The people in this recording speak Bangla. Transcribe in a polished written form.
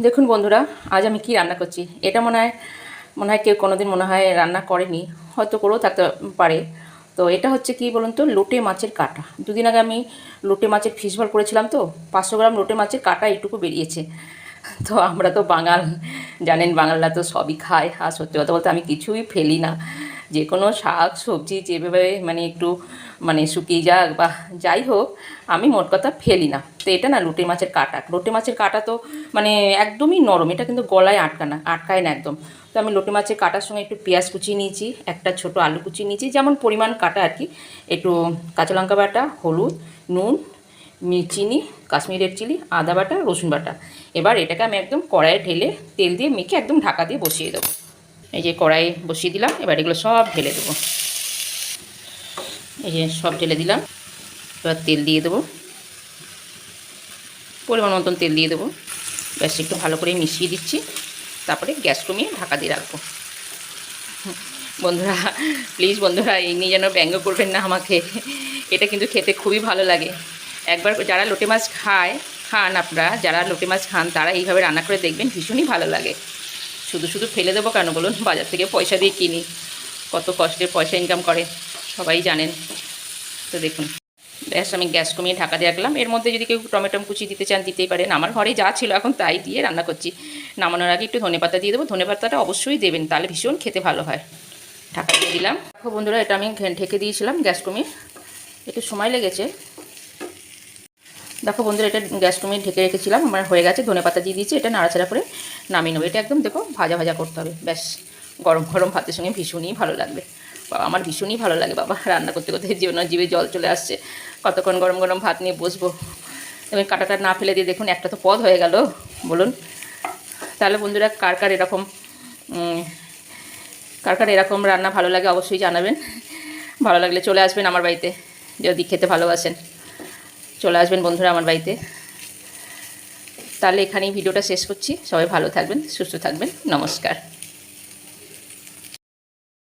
দেখুন বন্ধুরা, আজ আমি কি রান্না করছি। এটা মনে হয় কেউ কোনোদিন মনে হয় রান্না করেনি, হয়তো করেও থাকতে পারে। তো এটা হচ্ছে কি বলুন তো, লোটে মাছের কাটা। দুদিন আগে আমি লোটে মাছের ফিশ ঝোল করেছিলাম, তো 500 গ্রাম লোটে মাছের কাটা এইটুকু বেরিয়েছে। তো আমরা তো বাঙাল, জানেন বাঙালরা তো সবই খায়। আর সত্যি কথা বলতে আমি কিছুই ফেলি না। যে কোনো শাক সবজি যেভাবে একটু শুকিয়ে যাক বা যাই হোক, আমি মোট কথা ফেলি না। তো এটা না লোটে মাছের কাটা তো একদমই নরম, এটা কিন্তু গলায় আটকায় না একদম। তো আমি লোটে মাছের কাটার সঙ্গে একটু পেঁয়াজ কুচিয়ে নিয়েছি, একটা ছোট আলু কুচিয়ে নিয়েছি, যেমন পরিমাণ কাটা আর কি। একটু কাঁচা লঙ্কা বাটা, হলুদ, নুন, চিনি, কাশ্মীরি রেড চিলি, আদা বাটা, রসুন বাটা। এবার এটাকে আমি একদম কড়াইয়ে ঢেলে তেল দিয়ে মেখে একদম ঢাকা দিয়ে বসিয়ে দেবো। এই যে কড়াই বসিয়ে দিলাম, এবার এগুলো সব ঢেলে দেবো। এই যে সব ঢেলে দিলাম। এবার তেল দিয়ে দেবো, পরিমাণ মতন তেল দিয়ে দেবো। ব্যাস একটু ভালো করে মিশিয়ে দিচ্ছি, তারপরে গ্যাস কমিয়ে ঢাকা দিয়ে রাখবো। বন্ধুরা প্লিজ বন্ধুরা, এই নিয়ে যেন ব্যঙ্গ করবেন না আমাকে। এটা কিন্তু খেতে খুবই ভালো লাগে। একবার যারা লোটে মাছ খান আপনারা, যারা লোটে মাছ খান তারা এইভাবে রান্না করে দেখবেন, ভীষণই ভালো লাগে। শুধু শুধু ফেলে দেবো কেন বলুন, বাজার থেকে পয়সা দিয়ে কিনি, কত কষ্টের পয়সা ইনকাম করে সবাই জানেন। তো দেখুন, ব্যাস আমি গ্যাস কমিয়ে ঢাকা দিয়ে রাখলাম। এর মধ্যে যদি কেউ টমেটো কুচি দিতে চান দিতেই পারেন, আমার ঘরে যা ছিল এখন তাই দিয়ে রান্না করছি। নামানোর আগে একটু ধনেপাতা দিয়ে দেবো, ধনেপাতাটা অবশ্যই দেবেন, তাহলে ভীষণ খেতে ভালো হয়। ঢাকা দিয়ে দিলাম। দেখো বন্ধুরা, এটা আমি ঢেকে দিয়েছিলাম গ্যাস কমিয়ে, একটু সময় লেগেছে। দেখো বন্ধুরা, এটা গ্যাস কমিয়ে ঢেকে রেখেছিলাম, আমার হয়ে গেছে। ধনেপাতা দিয়ে দিয়েছি, এটা নাড়াচাড়া করে নামিয়ে নেবো। এটা একদম দেখো ভাজা ভাজা করতে হবে, ব্যাস। গরম গরম ভাতের সঙ্গে ভীষণই ভালো লাগবে বাবা, আমার ভীষণই ভালো লাগে বাবা। রান্না করতে করতে জিভে জল চলে আসছে, কতক্ষণ গরম গরম ভাত নিয়ে বসবো। এবং কাটাটা না ফেলে দিয়ে দেখুন একটা তো পদ হয়ে গেল বলুন। তাহলে বন্ধুরা, কার কার এরকম রান্না ভালো লাগে অবশ্যই জানাবেন। ভালো লাগলে চলে আসবেন আমার বাড়িতে, যদি খেতে ভালোবাসেন চলে আসবেন বন্ধুরা আমার বাড়িতে। তাহলে এখানেই ভিডিওটা শেষ করছি। সবাই ভালো থাকবেন, সুস্থ থাকবেন, নমস্কার।